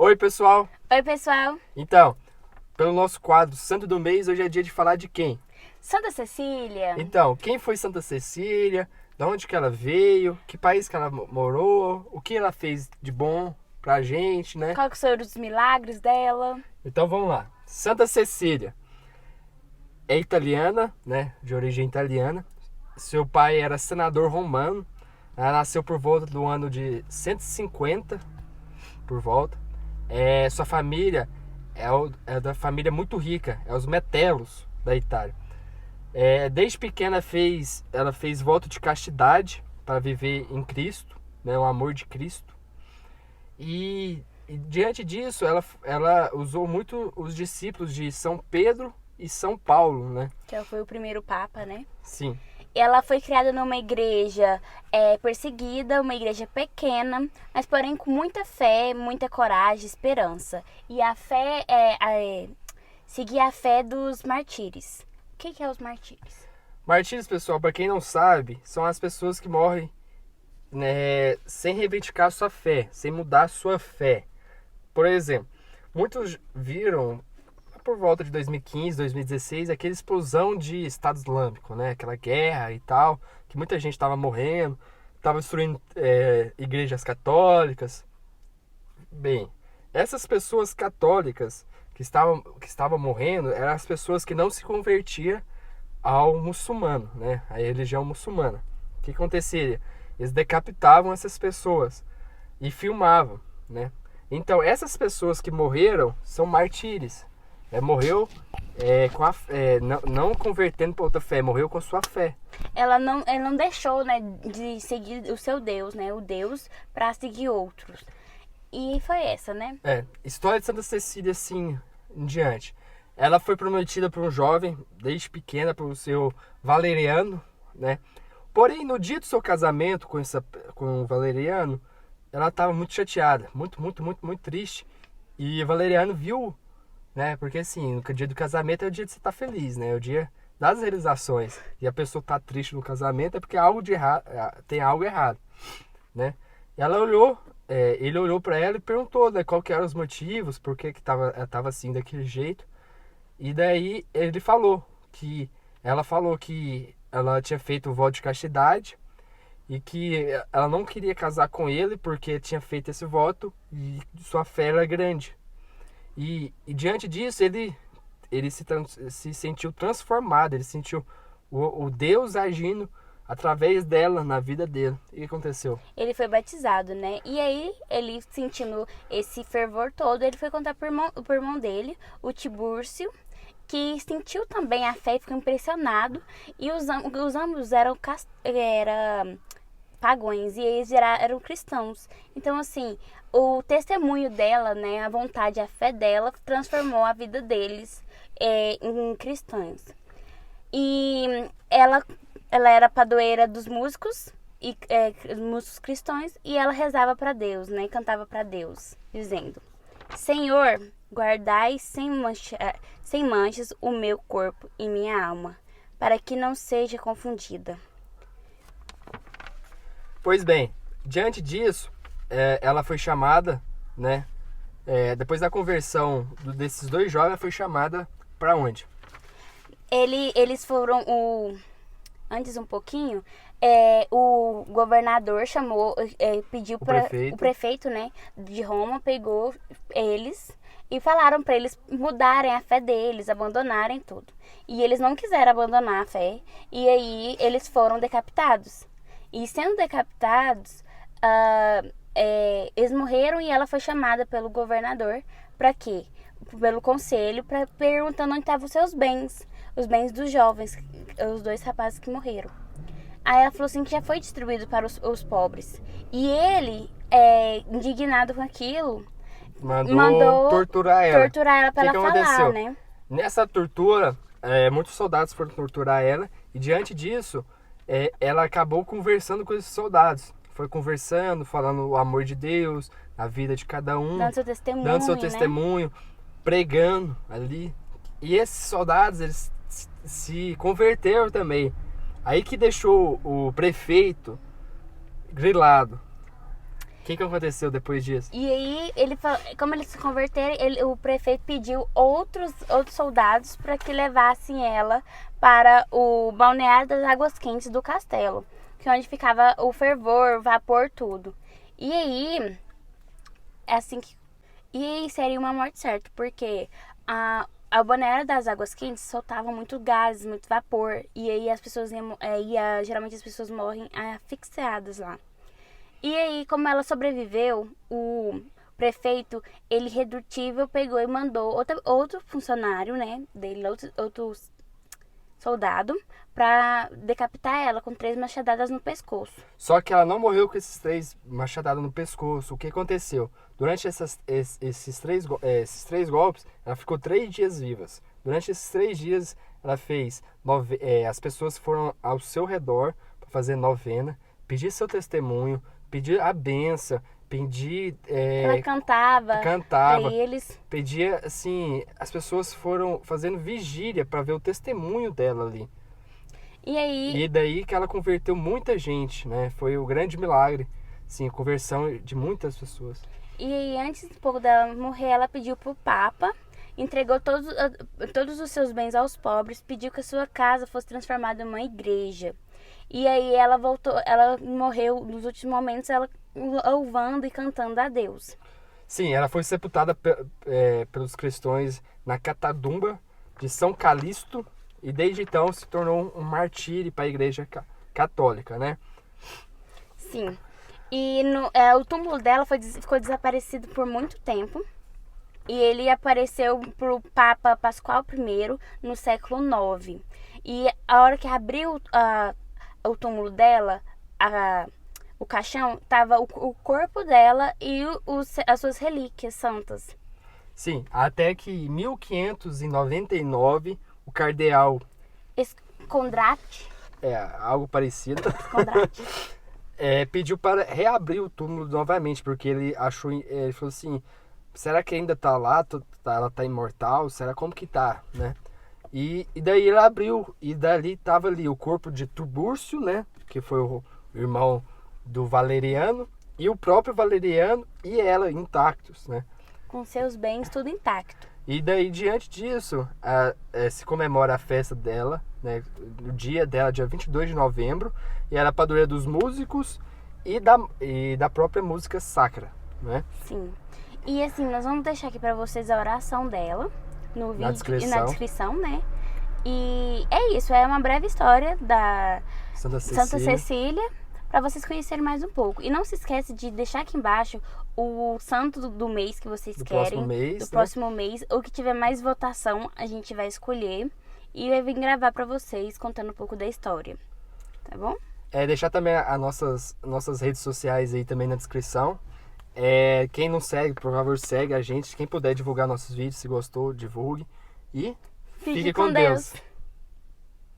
Oi, pessoal! Oi, pessoal! Então, pelo nosso quadro Santo do Mês, hoje é dia de falar de quem? Santa Cecília. Então, quem foi Santa Cecília? Da onde que ela veio? Que país que ela morou? O que ela fez de bom pra gente, né? Qual que foram os milagres dela? Então, vamos lá. Santa Cecília é italiana, né? De origem italiana. Seu pai era senador romano. Ela nasceu por volta do ano de 150, por volta. Sua família é da família muito rica, é os Metellos da Itália. Desde pequena ela fez voto de castidade para viver em Cristo, né, o amor de Cristo. E diante disso, ela usou muito os discípulos de São Pedro e São Paulo, né? Que ela foi o primeiro papa, né? Sim. Ela foi criada numa igreja perseguida, uma igreja pequena, mas porém com muita fé, muita coragem, esperança. E a fé seguir a fé dos martírios. O que é os martírios? Martírios, pessoal, para quem não sabe, são as pessoas que morrem, né, sem reivindicar sua fé, sem mudar sua fé. Por exemplo, muitos viram por volta de 2015, 2016, aquela explosão de Estado Islâmico, né? Aquela guerra e tal, que muita gente estava morrendo, estava destruindo igrejas católicas. Bem, essas pessoas católicas que estavam morrendo eram as pessoas que não se convertiam ao muçulmano, né? A religião muçulmana. O que acontecia? Eles decapitavam essas pessoas e filmavam, né? Então, essas pessoas que morreram são mártires. Morreu não convertendo para outra fé, morreu com sua fé. Ela não deixou, né, de seguir o seu Deus, né? O Deus, para seguir outros. E foi essa, né? História de Santa Cecília, assim, em diante. Ela foi prometida por um jovem, desde pequena, para o seu Valeriano, né? Porém, no dia do seu casamento com o Valeriano, ela estava muito chateada, muito triste. E o Valeriano viu, né? Porque assim, o dia do casamento é o dia de você estar feliz, né? É o dia das realizações. E a pessoa tá triste no casamento é porque tem algo errado, né? E ele olhou para ela e perguntou, né, qual que eram os motivos, por que ela tava assim daquele jeito. E daí ela falou que ela tinha feito o voto de castidade e que ela não queria casar com ele porque tinha feito esse voto e sua fé era grande. E diante disso, ele se sentiu transformado, ele sentiu o Deus agindo através dela na vida dele. E o que aconteceu? Ele foi batizado, né? E aí, ele sentindo esse fervor todo, ele foi contar pro irmão dele, o Tibúrcio, que sentiu também a fé e ficou impressionado. E os ambos eram pagões e eles eram cristãos. Então, assim, o testemunho dela, né, a vontade, a fé dela, transformou a vida deles em cristãos. E ela era padroeira dos músicos, músicos cristãos, e ela rezava para Deus, né, cantava para Deus, dizendo: Senhor, guardai sem manchas o meu corpo e minha alma, para que não seja confundida. Pois bem, diante disso, ela foi chamada, né? Depois da conversão desses dois jovens, ela foi chamada para onde? Eles foram antes um pouquinho, o governador chamou, pediu para o prefeito, né, de Roma, pegou eles e falaram para eles mudarem a fé deles, abandonarem tudo. E eles não quiseram abandonar a fé, e aí eles foram decapitados. E sendo decapitados, eles morreram e ela foi chamada pelo governador para quê? Pelo conselho, perguntando onde estavam os seus bens, os bens dos jovens, os dois rapazes que morreram. Aí ela falou assim que já foi distribuído para os pobres. E ele, indignado com aquilo, mandou torturar ela para ela falar, aconteceu? né? Nessa tortura, muitos soldados foram torturar ela e diante disso, ela acabou conversando com esses soldados. Foi conversando, falando o amor de Deus, a vida de cada um. Dando seu testemunho, né? Pregando ali. E esses soldados, eles se converteram também. Aí que deixou o prefeito grilado. que aconteceu depois disso? E aí, como eles se converteram, o prefeito pediu outros soldados para que levassem ela para o balneário das Águas Quentes do castelo, que é onde ficava o fervor, o vapor, tudo. E aí, seria uma morte certa, porque a balneário das Águas Quentes soltava muito gases, muito vapor, e aí as pessoas geralmente as pessoas morrem asfixiadas lá. E aí, como ela sobreviveu, o prefeito, ele irredutível, pegou e mandou outro funcionário, né, dele, outro soldado, pra decapitar ela com 3 machadadas no pescoço. Só que ela não morreu com esses 3 machadadas no pescoço. O que aconteceu? Durante esses três golpes, ela ficou 3 dias vivas. Durante esses 3 dias, ela fez... as pessoas foram ao seu redor para fazer novena, pedir seu testemunho, pedir a bênção, pedir... ela cantava pra eles. Pedia, assim... As pessoas foram fazendo vigília para ver o testemunho dela ali. E daí que ela converteu muita gente, né? Foi o grande milagre, sim, a conversão de muitas pessoas. E aí, antes um pouco dela morrer, ela pediu pro Papa, entregou todos os seus bens aos pobres, pediu que a sua casa fosse transformada em uma igreja. E aí ela morreu nos últimos momentos, ela louvando e cantando a Deus. Sim, ela foi sepultada pelos cristãos na Catadumba de São Calixto e desde então se tornou um martírio para a Igreja Católica, né? Sim. E o túmulo dela ficou desaparecido por muito tempo. E ele apareceu para o Papa Pascoal I no século IX. E a hora que abriu o túmulo dela, o caixão, tava o corpo dela e as suas relíquias santas. Sim, até que em 1599, o cardeal... Scondrati. Algo parecido. Scondrati. Pediu para reabrir o túmulo novamente, porque ele falou assim, será que ainda tá lá, ela tá imortal, será como que tá, né? E daí ele abriu, e dali tava ali o corpo de Tubúrcio, né, que foi o irmão do Valeriano, e o próprio Valeriano e ela intactos, né? Com seus bens tudo intacto. E daí, diante disso, se comemora a festa dela, né, o dia dela, dia 22 de novembro, e ela é padroeira dos músicos e da própria música sacra, né? Sim. E assim, nós vamos deixar aqui para vocês a oração dela no vídeo e na descrição, né? E é isso, é uma breve história da Santa Cecília, para vocês conhecerem mais um pouco. E não se esquece de deixar aqui embaixo o santo do mês que vocês querem, do próximo mês, ou que tiver mais votação, a gente vai escolher e vai vir gravar para vocês contando um pouco da história, tá bom? Deixar também as nossas redes sociais aí também na descrição. Quem não segue, por favor, segue a gente. Quem puder divulgar nossos vídeos, se gostou, divulgue. E fique com Deus.